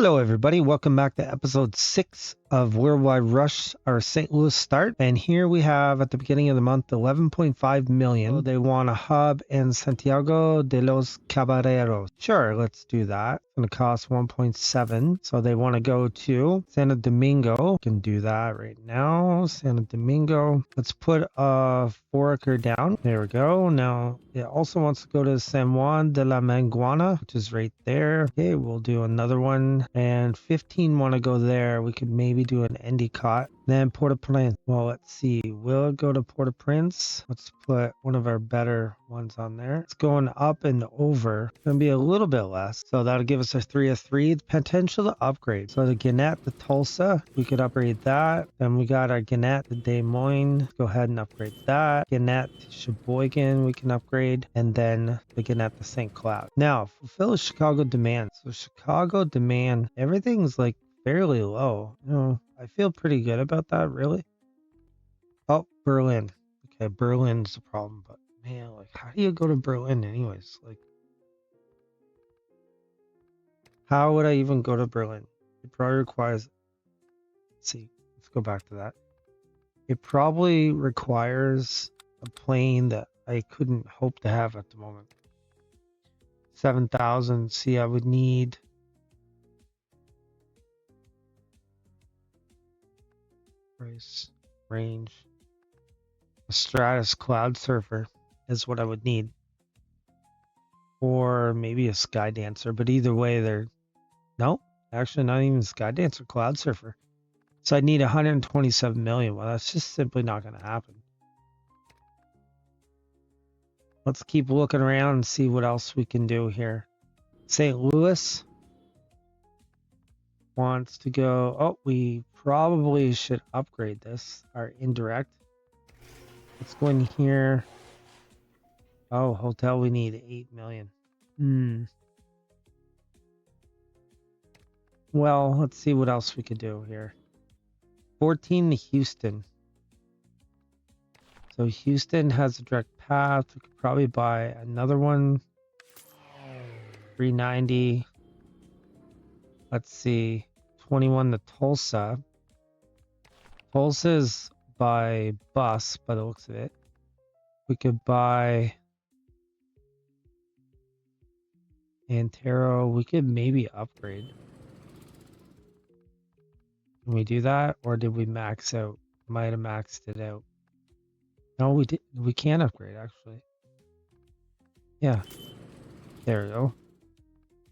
Hello, everybody. Welcome back to episode 6 of Worldwide Rush, our St. Louis start. And here we have at the beginning of the month 11.5 million. So they want a hub in Santiago de los Caballeros. Sure, let's do that. It's going to cost 1.7. So they want to go to Santo Domingo. We can do that right now. Santo Domingo. Let's put a 4-acre down. There we go. Now it also wants to go to San Juan de la Maguana, which is right there. Okay, we'll do another one. And 15 want to go there. We could maybe do an Endicott. Then Port-au-Prince. Well, let's see. We'll go to Port-au-Prince. Let's put one of our better ones on there. It's going up and over. It's going to be a little bit less. So that'll give us a 3 of 3. Potential to upgrade. So the Gannett to Tulsa, we could upgrade that. Then we got our Gannett to Des Moines. Let's go ahead and upgrade that. Gannett to Sheboygan, we can upgrade. And then the Gannett to St. Cloud. Now, fulfill Chicago demand. So Chicago demand, everything's like fairly low. You know, I feel pretty good about that, really. Oh, Berlin. Okay, Berlin's the problem, but man, like, how do you go to Berlin anyways? Like, how would I even go to Berlin? It probably requires, let's see, let's go back to that. It probably requires a plane that I couldn't hope to have at the moment. 7,000. See, I would need price range. A Stratus Cloud Surfer is what I would need. Or maybe a Sky Dancer, but either way, they're no, actually not even Sky Dancer, Cloud Surfer. So I need 127 million. Well, that's just simply not going to happen. Let's keep looking around and see what else we can do here. St. Louis wants to go. Oh, we probably should upgrade this, our indirect. Let's go in here. Oh, hotel, we need 8 million. Well, let's see what else we could do here. 14 to Houston. So Houston has a direct path. We could probably buy another one. 390. Let's see. 21 to Tulsa. Tulsa is by bus by the looks of it. We could buy Antero. We could maybe upgrade. Can we do that? Or did we max out? Might have maxed it out. No, we did. We can upgrade actually. Yeah. There we go.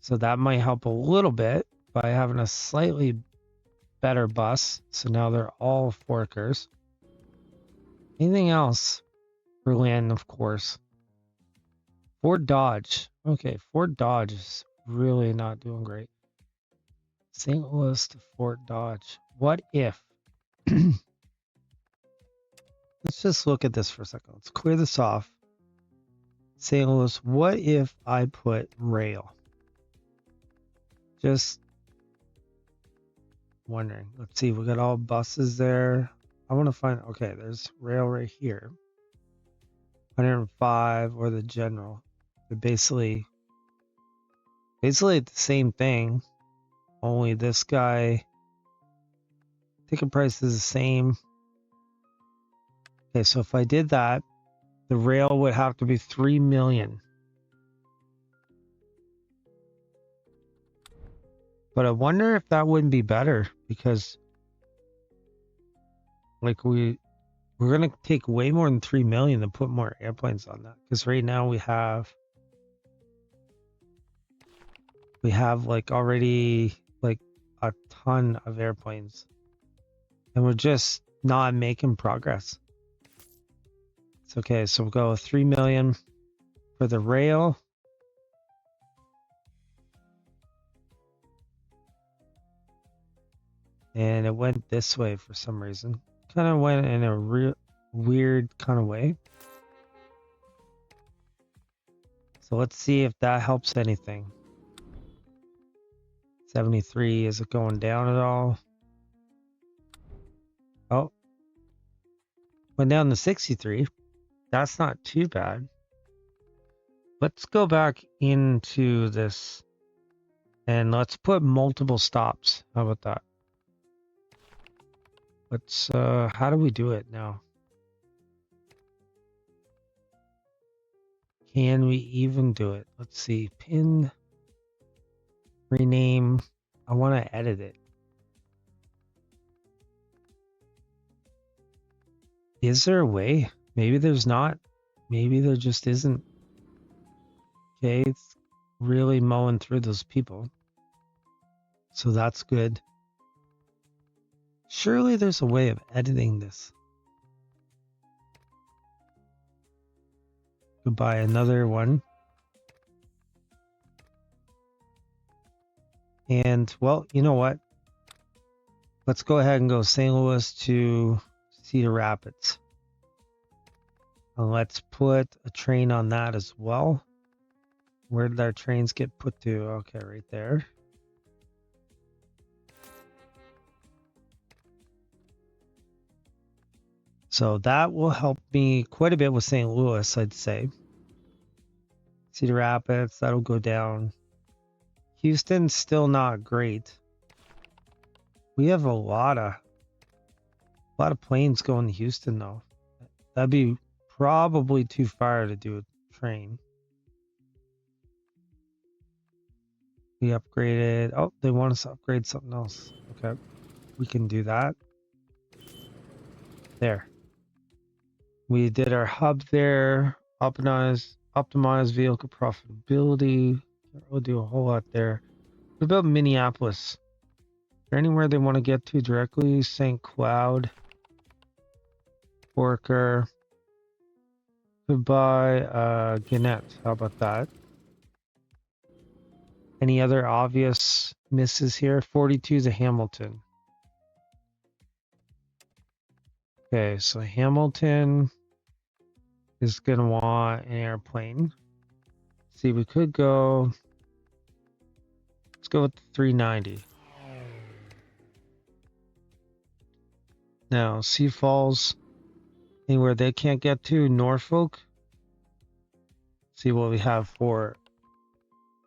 So that might help a little bit by having a slightly better bus. So now they're all forkers. Anything else? Berlin, of course. Ford Dodge. Okay, Ford Dodge is really not doing great. St. Louis to Fort Dodge. What if? Let's just look at this for a second. Let's clear this off. St. Louis, what if I put rail? Just wondering. Let's see, we got all buses there. I want to find, okay, there's rail right here. 105 or the general. They're basically the same thing. Only this guy, ticket price is the same. Okay, so if I did that, the rail would have to be 3 million. But I wonder if that wouldn't be better because like we're gonna take way more than 3 million to put more airplanes on that. Because right now we have like already like a ton of airplanes. And we're just not making progress. It's okay, so we'll go 3 million for the rail. And it went this way for some reason. Kind of went in a weird kind of way. So let's see if that helps anything. 73, is it going down at all? Oh, went down to 63. That's not too bad. Let's go back into this And let's put multiple stops. How about that? Let's, how do we do it now? Can we even do it? Let's see. Pin, rename. I want to edit it. Is there a way? Maybe there's not. Maybe there just isn't. Okay, it's really mowing through those people. So that's good. Surely there's a way of editing this. Goodbye, another one. And, well, you know what? Let's go ahead and go St. Louis to Cedar Rapids. And let's put a train on that as well. Where did our trains get put to? Okay, right there. So that will help me quite a bit with St. Louis, I'd say. Cedar Rapids, that'll go down. Houston's still not great. We have a lot of planes going to Houston though. That'd be probably too far to do a train. We upgraded. Oh, they want us to upgrade something else. Okay, we can do that. There. We did our hub there. Optimize vehicle profitability. We'll do a whole lot there. What about Minneapolis? Is there anywhere they want to get to directly? St. Cloud. Worker. Goodbye, Gannett. How about that? Any other obvious misses here? 42 to Hamilton. Okay, so Hamilton is going to want an airplane. See, we could go. Let's go with the 390. Now, Sioux Falls, anywhere they can't get to. Norfolk. See what we have for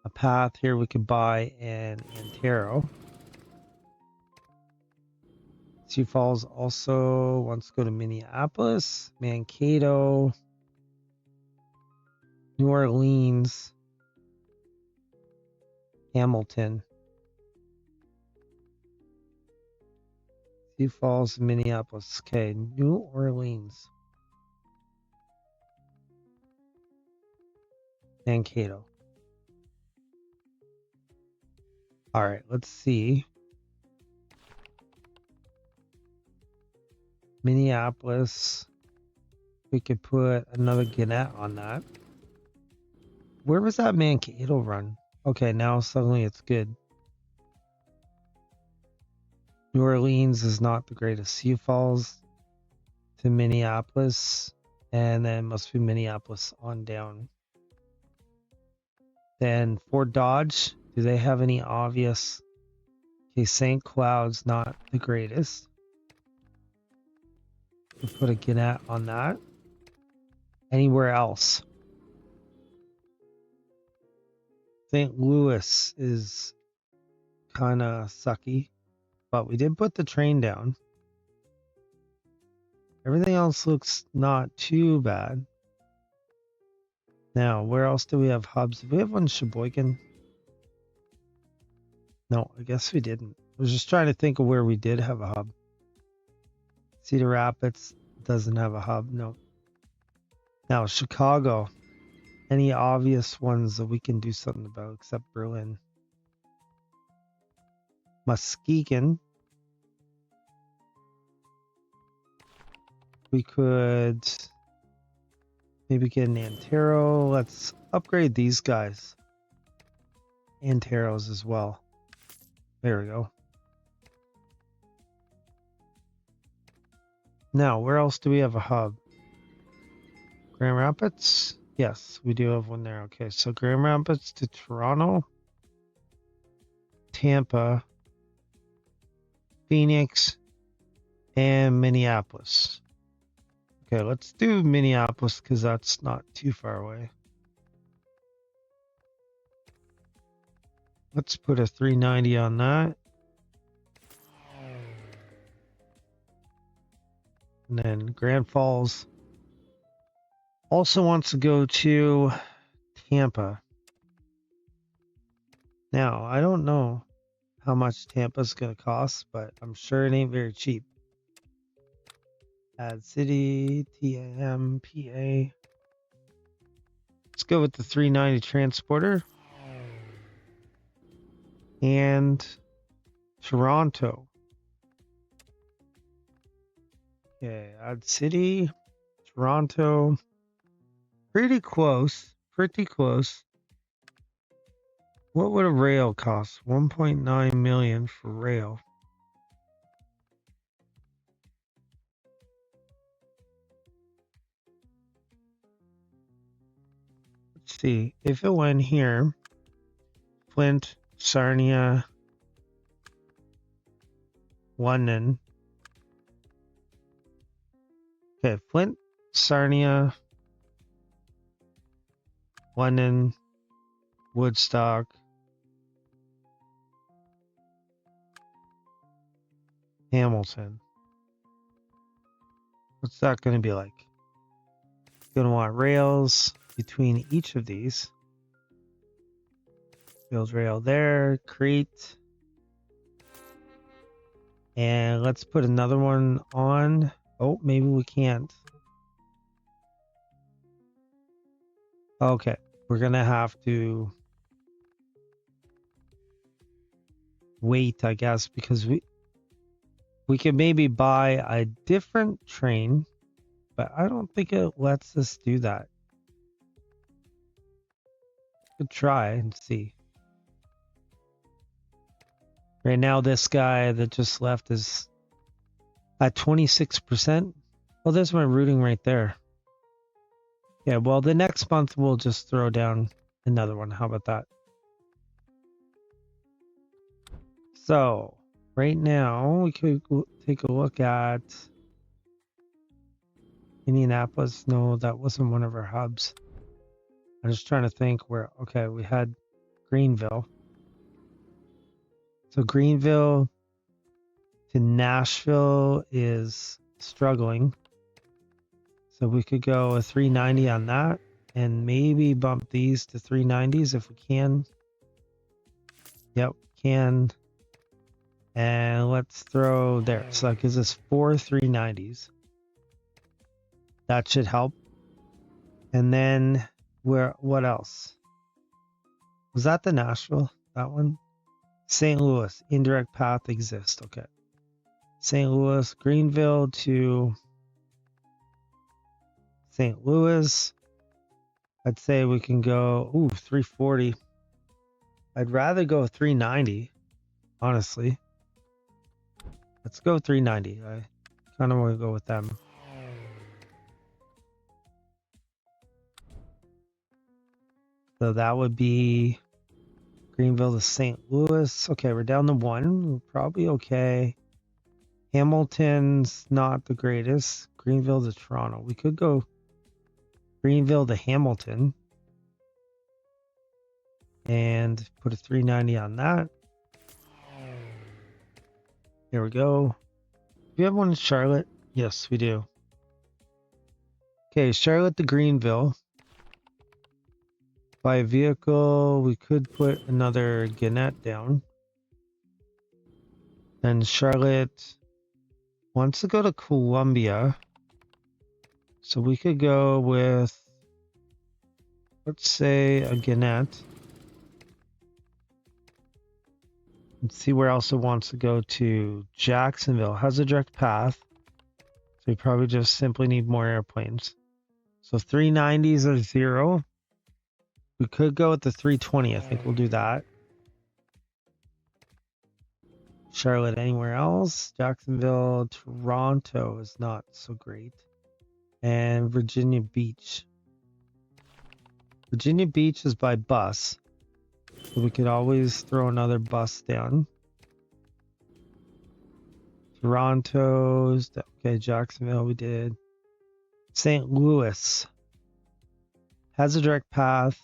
a path here. We could buy in Antero. Sioux Falls also wants to go to Minneapolis, Mankato, New Orleans, Hamilton. Sioux Falls, Minneapolis. Okay, New Orleans. Mankato. All right, let's see. Minneapolis. We could put another Gannett on that. Where was that Mankato run? Okay, now suddenly it's good. New Orleans is not the greatest. Sioux Falls to Minneapolis, and then must be Minneapolis on down. Then Fort Dodge, do they have any obvious? Okay, St. Cloud's not the greatest. We'll put a Gannett on that. Anywhere else? St. Louis is kind of sucky, but we did put the train down. Everything else looks not too bad. Now, where else do we have hubs? Do we have one in Sheboygan? No, I guess we didn't. I was just trying to think of where we did have a hub. Cedar Rapids doesn't have a hub. No. Now, Chicago. Any obvious ones that we can do something about except Berlin? Muskegon. We could maybe get an Antero. Let's upgrade these guys. Anteros as well. There we go. Now, where else do we have a hub? Grand Rapids? Yes, we do have one there. Okay, so Grand Rapids to Toronto, Tampa, Phoenix, and Minneapolis. Okay, let's do Minneapolis because that's not too far away. Let's put a 390 on that. And then Grand Falls also wants to go to Tampa. Now, I don't know how much Tampa's going to cost, but I'm sure it ain't very cheap. Add city, TAM, PA. Let's go with the 390 transporter. And Toronto. Okay, add city, Toronto. Pretty close. Pretty close. What would a rail cost? 1.9 million for rail. Let's see. If it went here, Flint, Sarnia, London. Okay, Flint, Sarnia, London, Woodstock, Hamilton. What's that going to be like? Going to want rails between each of these. Build rail there, Crete. And let's put another one on. Oh, maybe we can't. Okay, we're going to have to wait, I guess, because we could maybe buy a different train, but I don't think it lets us do that. Could try and see. Right now, this guy that just left is at 26%. Well, there's my routing right there. Yeah, well, the next month we'll just throw down another one. How about that? So, right now, we could take a look at Indianapolis. No, that wasn't one of our hubs. I'm just trying to think where. Okay, we had Greenville. So Greenville to Nashville is struggling. So we could go a 390 on that and maybe bump these to 390s if we can. Yep, can. And let's throw there. So that gives us 4 390s. That should help. And then what else? Was that the Nashville? That one? St. Louis, indirect path exists. Okay. St. Louis, Greenville to St. Louis. I'd say we can go, 340. I'd rather go 390, honestly. Let's go 390. I kind of want to go with them. So that would be Greenville to St. Louis. Okay, we're down to 1. We're probably okay. Hamilton's not the greatest. Greenville to Toronto. We could go Greenville to Hamilton. And put a 390 on that. There we go. Do we have one in Charlotte? Yes, we do. Okay, Charlotte to Greenville. By a vehicle, we could put another Gannett down. Then Charlotte wants to go to Columbia. So we could go with, let's say, a Gannett. Let's see where else it wants to go to. Jacksonville has a direct path. So we probably just simply need more airplanes. So 390s are 0. We could go with the 320. I think we'll do that. Charlotte anywhere else? Jacksonville, Toronto is not so great. And Virginia Beach. Virginia Beach is by bus. So we could always throw another bus down. Toronto's, okay, Jacksonville we did. St. Louis has a direct path.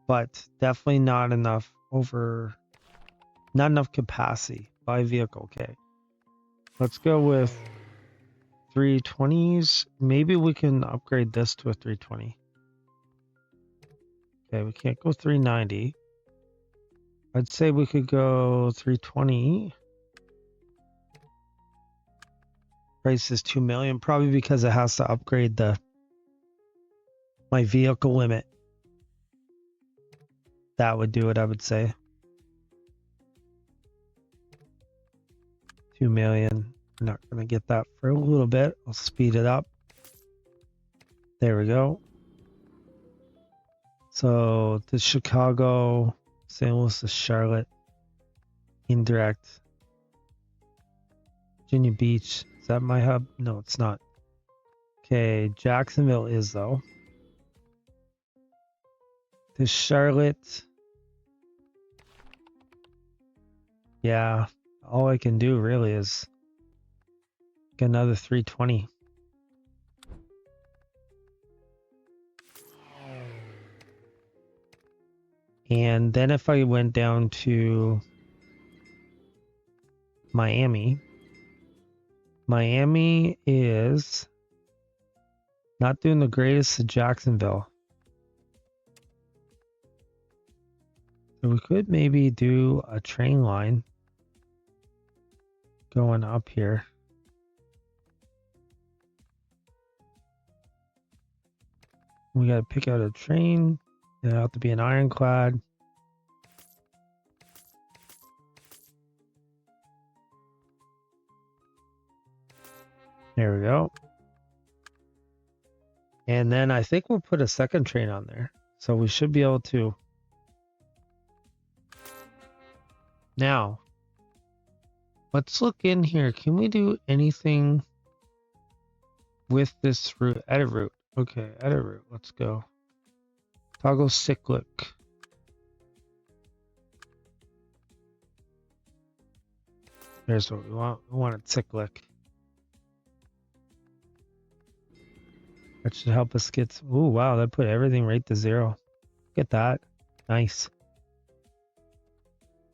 but definitely not enough not enough capacity by vehicle. Okay, let's go with 320s. Maybe we can upgrade this to a 320. Okay, we can't go 390. I'd say we could go 320. Price is 2 million, probably because it has to upgrade my vehicle limit. That would do it, I would say. 2 million. We're not going to get that for a little bit. I'll speed it up. There we go. So to Chicago, St. Louis to Charlotte, indirect. Virginia Beach, is that my hub? No, it's not. Okay, Jacksonville is though. To Charlotte. Yeah, all I can do really is get another 320. And then if I went down to Miami is not doing the greatest to Jacksonville. So we could maybe do a train line going up here. We got to pick out a train. It'll have to be an ironclad. There we go. And then I think we'll put a second train on there. So we should be able to. Now, let's look in here. Can we do anything with this route? Edit route. Okay, edit route. Let's go. Toggle cyclic. There's what we want. We want it cyclic. That should help us get. Oh, wow. That put everything right to 0. Look at that. Nice.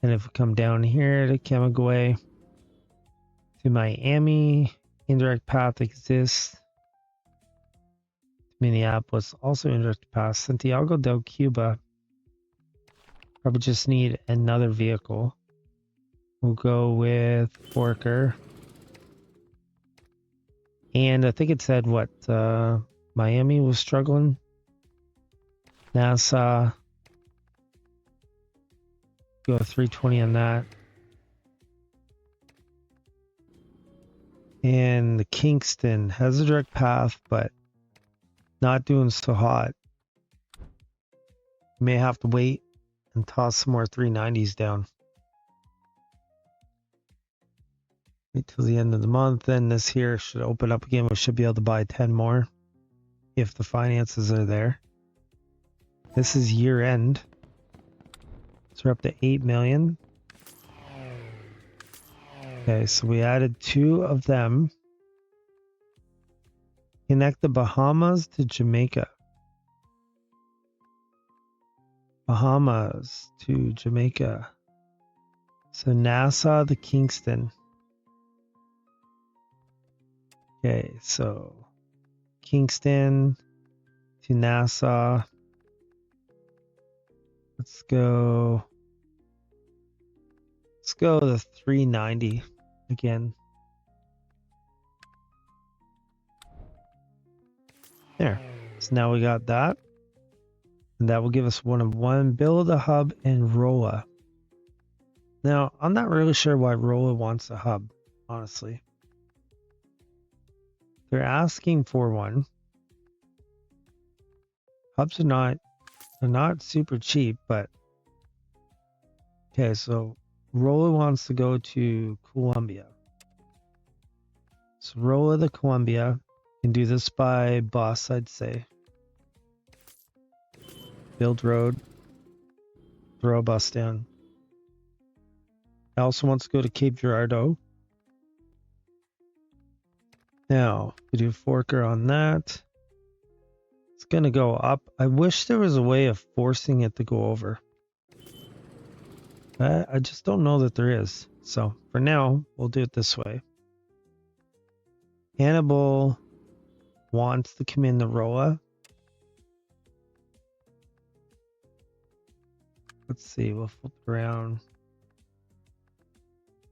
And if we come down here to Camagüey, to Miami, indirect path exists. Minneapolis, also indirect path. Santiago del Cuba. Probably just need another vehicle. We'll go with Forker. And I think it said what? Miami was struggling. NASA. Go 320 on that. And the Kingston has a direct path, but not doing so hot. May have to wait and toss some more 390s down. Wait till the end of the month. Then this here should open up again. We should be able to buy 10 more if the finances are there. This is year end. So we're up to 8 million. Okay, so we added 2 of them. Connect the Bahamas to Jamaica. Bahamas to Jamaica. So Nassau to Kingston. Okay, so Kingston to Nassau. Let's go to 390 again. There. So now we got that. And that will give us 1 of 1. Build a hub and Rolla. Now, I'm not really sure why Rolla wants a hub, honestly. They're asking for one. Hubs are not super cheap, but okay, so Rolla wants to go to Columbia. So Rolla to Columbia. Can do this by bus, I'd say. Build road. Throw a bus down. I also want to go to Cape Girardeau. Now, we do Forker on that. It's going to go up. I wish there was a way of forcing it to go over. I just don't know that there is. So for now, we'll do it this way. Hannibal wants to come in the Roa. Let's see, we'll flip around.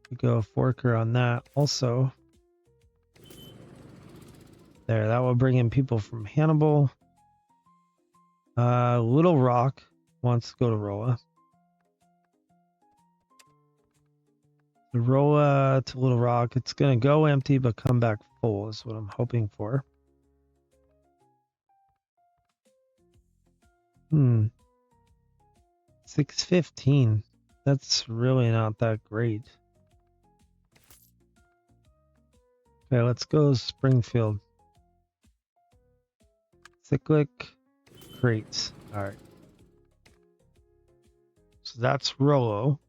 We go forker on that. Also, there, that will bring in people from Hannibal. Little Rock wants to go to Roa. The Roa to Little Rock, it's going to go empty but come back full is what I'm hoping for. 615. That's really not that great. Okay, let's go Springfield. Cyclic crates. All right. So that's Rollo.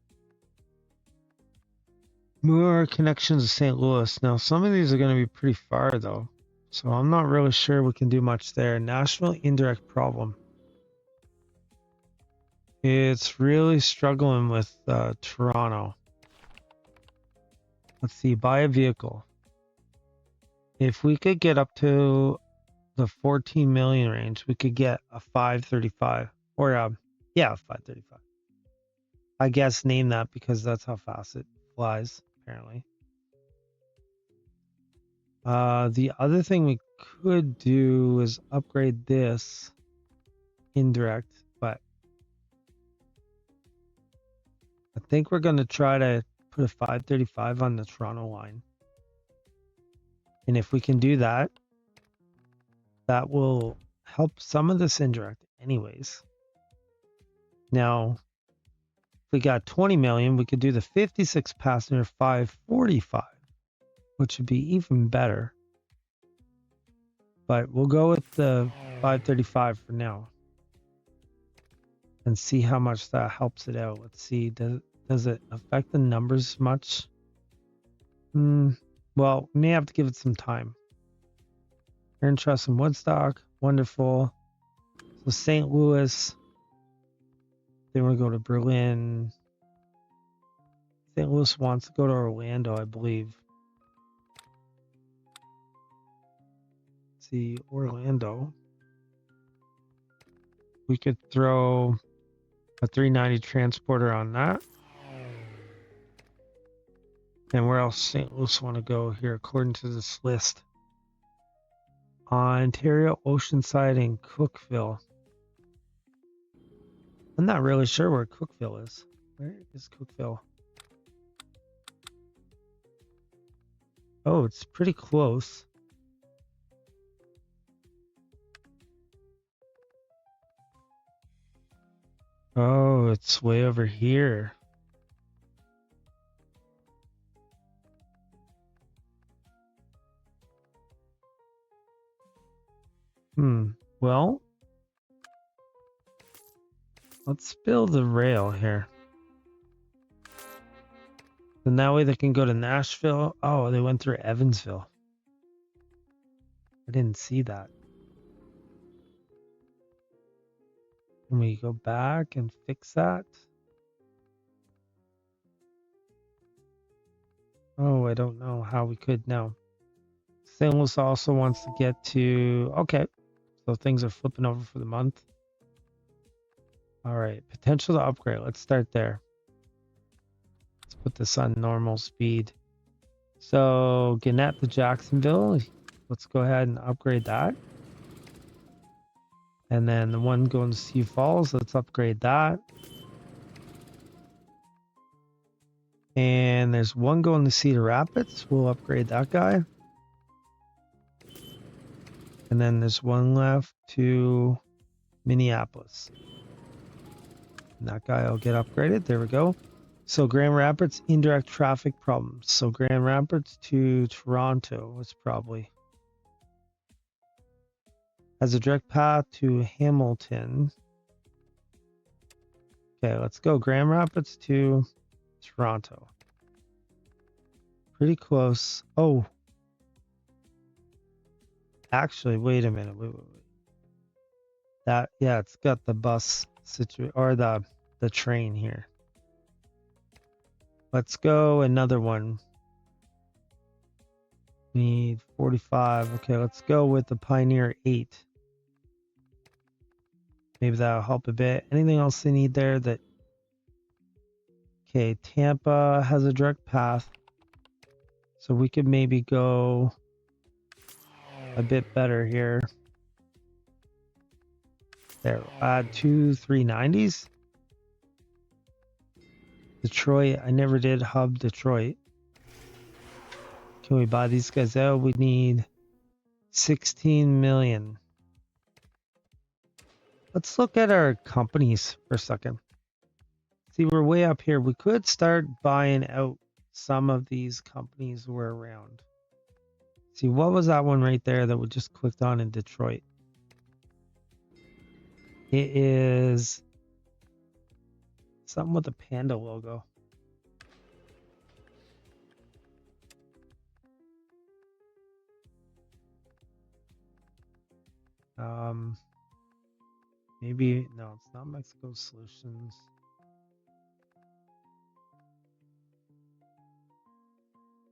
More connections to St. Louis. Now, some of these are going to be pretty far, though. So I'm not really sure we can do much there. National indirect problem. It's really struggling with Toronto. Let's see, buy a vehicle. If we could get up to the 14 million range, we could get a 535 or yeah, 535. I guess name that because that's how fast it flies, apparently. The other thing we could do is upgrade this indirect, but I think we're going to try to put a 535 on the Toronto line. And if we can do that, that will help some of this indirect anyways. Now, if we got 20 million, we could do the 56 passenger 545, which would be even better. But we'll go with the 535 for now and see how much that helps it out. Let's see, does it affect the numbers much? Well, we may have to give it some time. You're interested in Woodstock, wonderful. So St. Louis, then we'll go to Berlin. St. Louis wants to go to Orlando, I believe. Let's see, Orlando. We could throw a 390 transporter on that. And where else St. Louis want to go here according to this list? Ontario, Oceanside, and Cookville. I'm not really sure where Cookville is. Where is Cookville? Oh, it's pretty close. Oh, it's way over here. Well, let's build a rail here. And that way they can go to Nashville. Oh, they went through Evansville. I didn't see that. Can we go back and fix that? Oh, I don't know how we could now. St. Louis also wants to get to... Okay, so things are flipping over for the month. All right, potential to upgrade. Let's start there. Let's put this on normal speed. So Gannett to Jacksonville. Let's go ahead and upgrade that. And then the one going to Sioux Falls, let's upgrade that. And there's one going to Cedar Rapids. We'll upgrade that guy. And then there's one left to Minneapolis. And that guy will get upgraded. There we go. So Grand Rapids, indirect traffic problems. So Grand Rapids to Toronto is probably... has a direct path to Hamilton. Okay, let's go Grand Rapids to Toronto. Pretty close. Oh. Actually, wait a minute. Wait. That, yeah, it's got the bus or the train here. Let's go another one. Need 45. Okay, let's go with the Pioneer 8. Maybe that'll help a bit. Anything else they need there that... Okay, Tampa has a direct path. So we could maybe go a bit better here. There, add 2 390s. Detroit, I never did hub Detroit. Can we buy these guys out? We need 16 million. Let's look at our companies for a second. See, we're way up here. We could start buying out some of these companies we're around. See, what was that one right there that we just clicked on in Detroit? It is something with the panda logo. Maybe, no, it's not Mexico Solutions.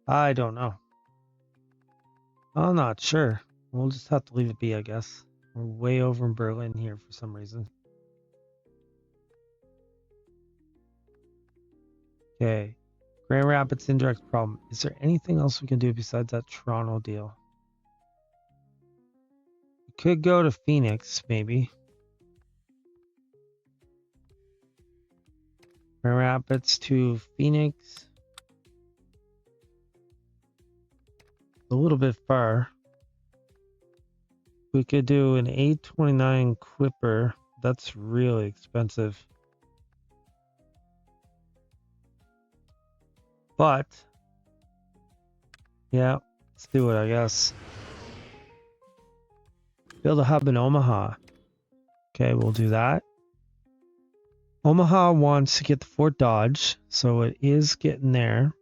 I don't know. I'm not sure. We'll just have to leave it be, I guess. We're way over in Berlin here for some reason. Okay. Grand Rapids indirect problem. Is there anything else we can do besides that Toronto deal? We could go to Phoenix, maybe. Grand Rapids to Phoenix. A little bit far. We could do an 829 Clipper. That's really expensive. But, yeah, let's do it, I guess. Build a hub in Omaha. Okay, we'll do that. Omaha wants to get the Fort Dodge, so it is getting there.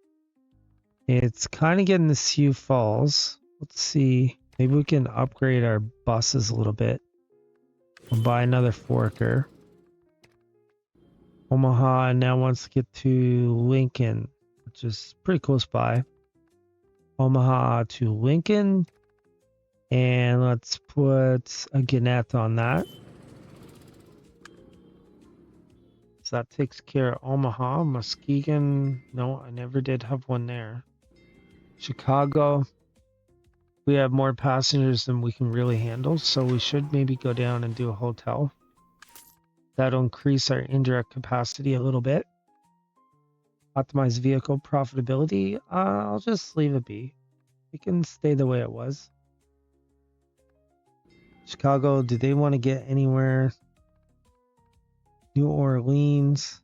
It's kind of getting the Sioux Falls. Let's see. Maybe we can upgrade our buses a little bit. We'll buy another forker. Omaha now wants to get to Lincoln, which is pretty close by. Omaha to Lincoln. And let's put a Gannett on that. So that takes care of Omaha. Muskegon. No, I never did have one there. Chicago. We have more passengers than we can really handle, so we should maybe go down and do a hotel. That'll increase our indirect capacity a little bit. Optimize vehicle profitability. I'll just leave it be. It can stay the way it was. Chicago, do they want to get anywhere? New Orleans.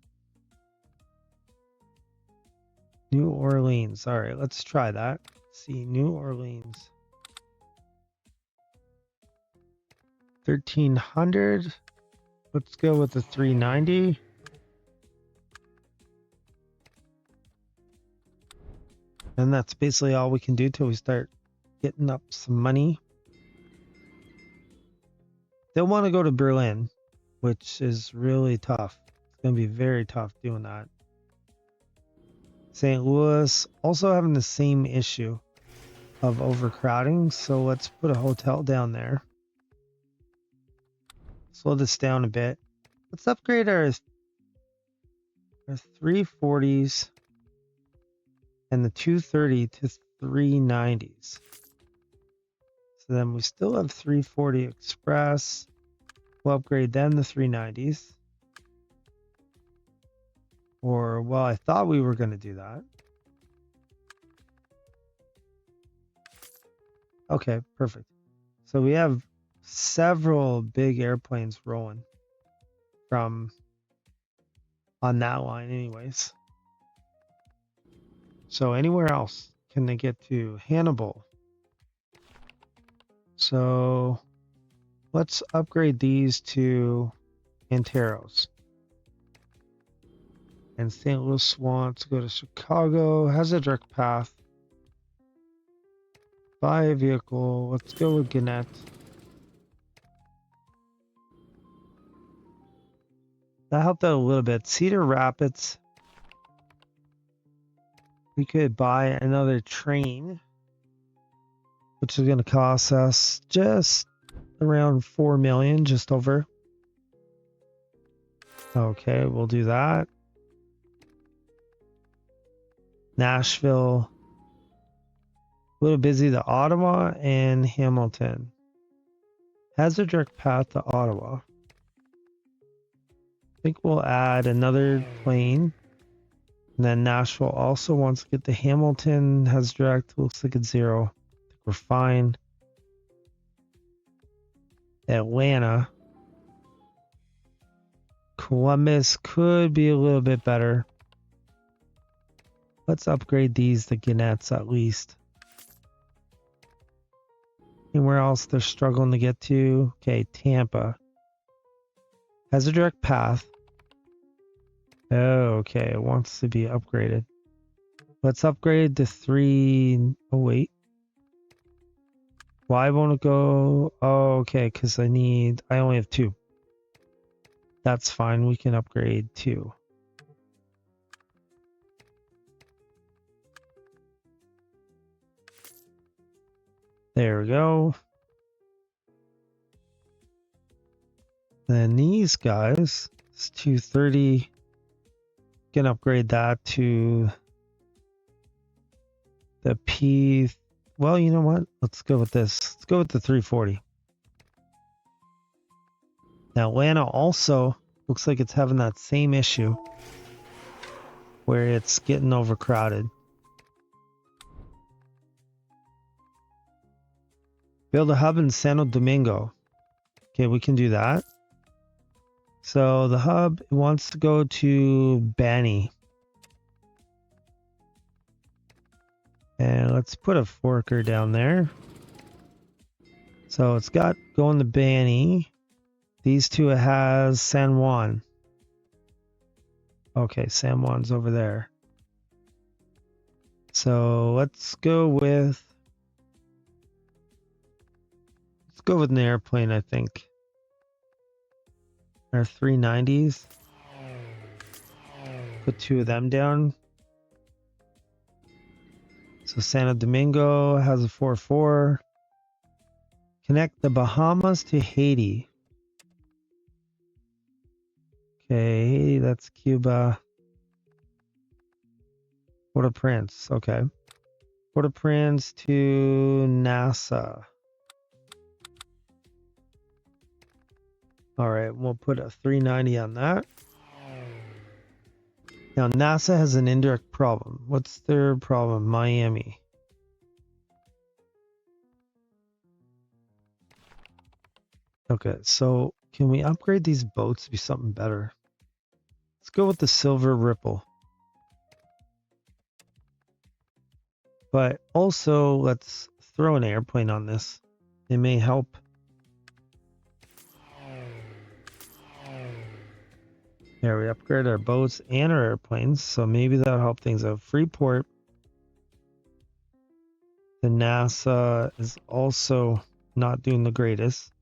New Orleans. All right, let's try that. Let's see, New Orleans. 1300. Let's go with the 390. And that's basically all we can do till we start getting up some money. They'll want to go to Berlin, which is really tough. It's going to be very tough doing that. St. Louis also having the same issue of overcrowding, so let's put a hotel down there. Slow this down a bit. Let's upgrade our 340s and the 230 to 390s. So then we still have 340 Express. We'll upgrade them to 390s. Or, well, I thought we were going to do that. Okay, perfect. So we have several big airplanes rolling from on that line anyways. So anywhere else can they get to? Hannibal. So let's upgrade these to Anteros. And St. Louis wants to go to Chicago. Has a direct path. Buy a vehicle. Let's go with Gannett. that helped out a little bit. Cedar Rapids. We could buy another train, which is going to cost us just around 4 million, just over. Okay, we'll do that. Nashville. A little busy to Ottawa and Hamilton. Has a direct path to Ottawa. I think we'll add another plane. And then Nashville also wants to get to Hamilton. Has direct. Looks like it's 0. I think we're fine. Atlanta. Columbus could be a little bit better. Let's upgrade these to Gannett's at least. Anywhere else they're struggling to get to? Okay, Tampa. Has a direct path. Oh, okay. It wants to be upgraded. Let's upgrade to 3. Oh, wait. Why won't it go? Oh, okay. Because I only have 2. That's fine. We can upgrade 2. There we go. Then these guys, it's 230. Can upgrade that to the P. Well, you know what? Let's go with this. Let's go with the 340. Now, Atlanta also looks like it's having that same issue where it's getting overcrowded. Build a hub in Santo Domingo. Okay, we can do that. So the hub wants to go to Bani. And let's put a forker down there. So it's got going to Bani. These two it has San Juan. Okay, San Juan's over there. So let's go with an airplane, I think. Our 390s. Put 2 of them down. So Santo Domingo has a 4-4. Connect the Bahamas to Haiti. Okay, Haiti, that's Cuba. Port-au-Prince, okay. Port-au-Prince to NASA. All right, we'll put a 390 on that. Now, NASA has an indirect problem. What's their problem? Miami. Okay, so can we upgrade these boats to be something better? Let's go with the Silver Ripple. But also, let's throw an airplane on this. It may help. There, we upgrade our boats and our airplanes, so maybe that'll help things out. Freeport. The NASA is also not doing the greatest.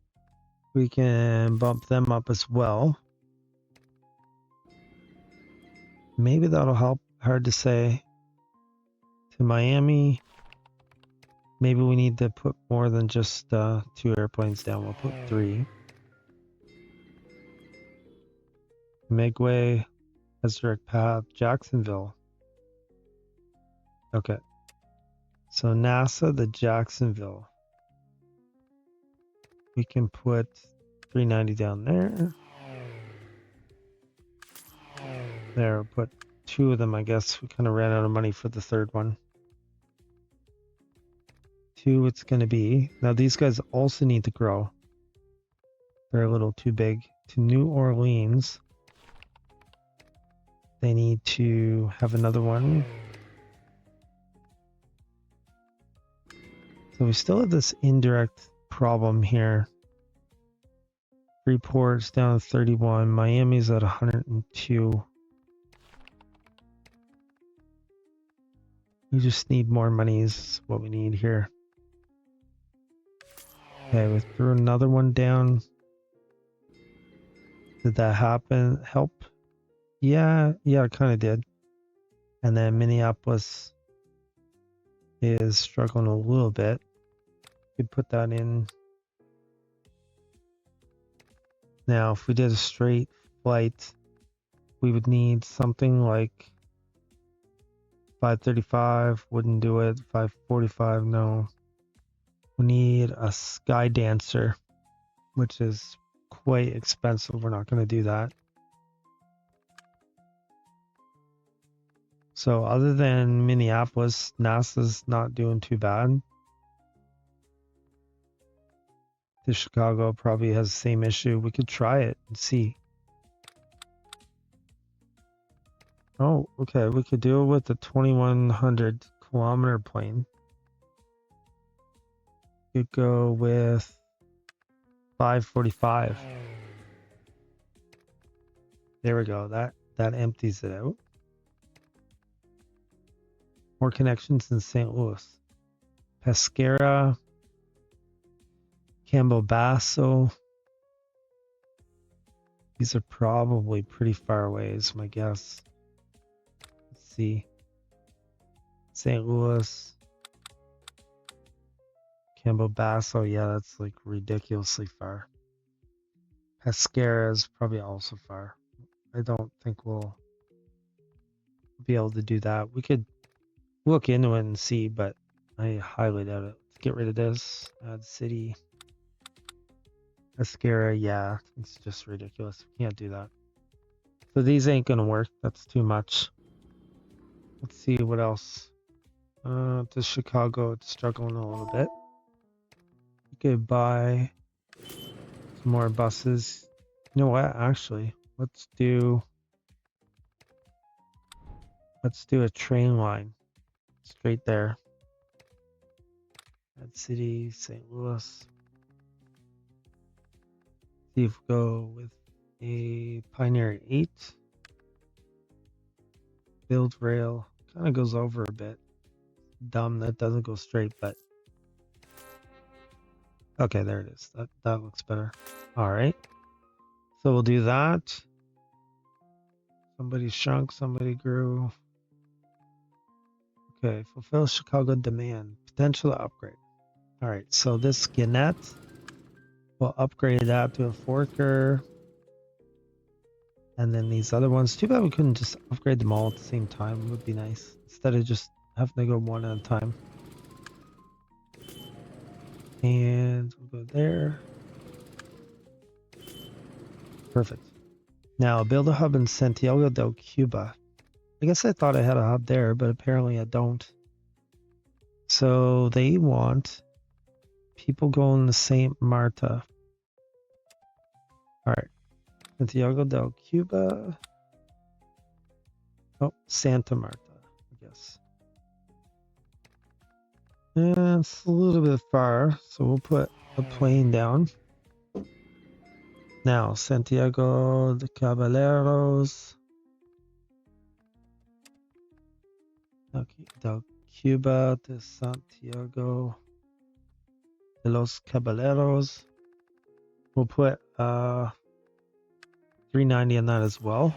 We can bump them up as well. Maybe that'll help. Hard to say. To Miami. Maybe we need to put more than just 2 airplanes down. We'll put 3. Megway has direct path. Jacksonville. Okay. So NASA, the Jacksonville. We can put 390 down there. There, we'll put 2 of them, I guess. We kind of ran out of money for the 3rd one. 2 it's going to be. Now these guys also need to grow. They're a little too big. To New Orleans. They need to have another one. So we still have this indirect problem here. Freeport's down to 31. Miami's at 102. We just need more money is what we need here. Okay, we threw another one down. Did that happen? Help? Yeah, it kind of did. And then Minneapolis is struggling a little bit. Could put that in. Now, if we did a straight flight, we would need something like 535. Wouldn't do it. 545, no. We need a Sky Dancer, which is quite expensive. We're not going to do that. So other than Minneapolis, NASA's not doing too bad. The Chicago probably has the same issue. We could try it and see. Oh, okay. We could do it with the 2100 kilometer plane. Could go with 545. There we go. That empties it out. More connections in St. Louis. Pescara, Campobasso. These are probably pretty far away, is my guess. Let's see. St. Louis. Campobasso, yeah, that's like ridiculously far. Pescara is probably also far. I don't think we'll be able to do that. We could look into it and see, but I highly doubt it. Let's get rid of this. Add city. Pescara, yeah, it's just ridiculous. We can't do that. So these ain't gonna work. That's too much. Let's see what else. To Chicago, it's struggling a little bit. We could buy some more buses. You know what? Actually, let's do a train line straight there. That city, St. Louis. See if we go with a Pioneer 8. Build rail. Kind of goes over a bit. Dumb that doesn't go straight, but okay, there it is. That looks better. All right. So we'll do that. Somebody shrunk, somebody grew. Okay, fulfill Chicago demand. Potential upgrade. All right, so this Gannett, we'll upgrade that to a forker. And then these other ones. Too bad we couldn't just upgrade them all at the same time. It would be nice. Instead of just having to go one at a time. And we'll go there. Perfect. Now build a hub in Santiago del Cuba. I guess I thought I had a hub there, but apparently I don't. So they want people going to St. Marta. All right. Santiago del Cuba. Oh, Santa Marta, I guess. And it's a little bit far, so we'll put a plane down. Now, Santiago de Caballeros. Del Cuba to Santiago de los Caballeros. We'll put 390 on that as well.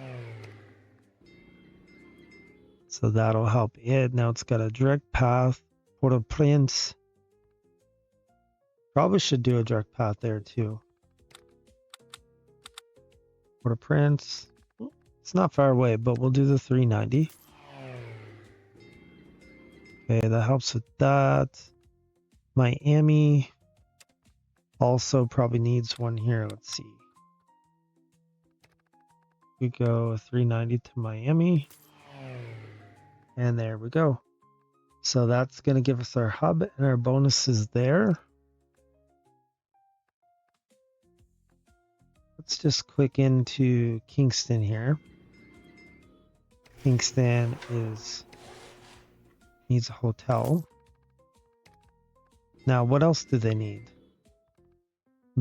So that'll help it. Now it's got a direct path. Port-au-Prince. Probably should do a direct path there too. Port-au-Prince. It's not far away, but we'll do the 390. Okay, that helps with that. Miami also probably needs one here. Let's see. We go 390 to Miami. And there we go. So that's going to give us our hub and our bonuses there. Let's just click into Kingston here. Kingston needs a hotel. Now, what else do they need?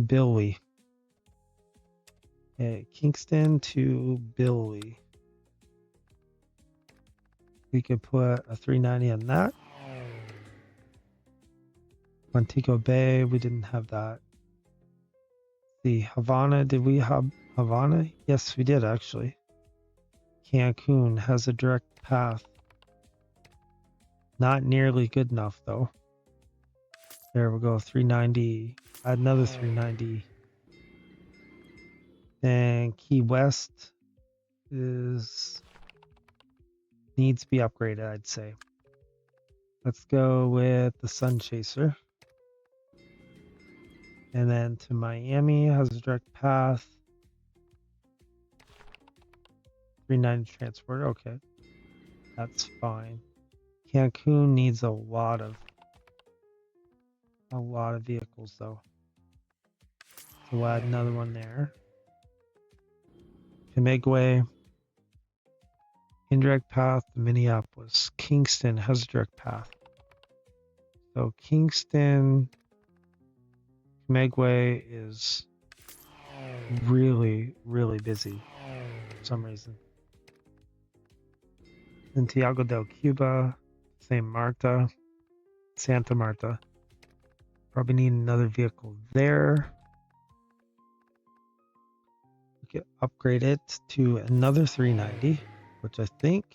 Billy. Okay, Kingston to Billy. We could put a 390 on that. Montego Bay, we didn't have that. The Havana, did we have Havana? Yes, we did actually. Cancun has a direct path. Not nearly good enough though. There we go, 390. Add another 390. Then Key West needs to be upgraded, I'd say. Let's go with the Sun Chaser. And then to Miami has a direct path. 390 transport. Okay, that's fine. Cancun needs a lot of vehicles though. So we'll add another one there. Camagüey, indirect path to Minneapolis. Kingston has a direct path. So Kingston, Camagüey is really, really busy for some reason. Santiago del Cuba, St. Marta, Santa Marta. Probably need another vehicle there. We can upgrade it to another 390, which I think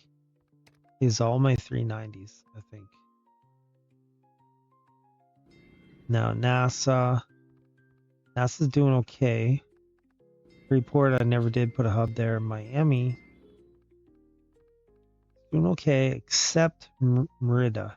is all my 390s, I think. Now NASA's doing okay. Freeport, I never did put a hub there. Miami, doing okay, except Merida.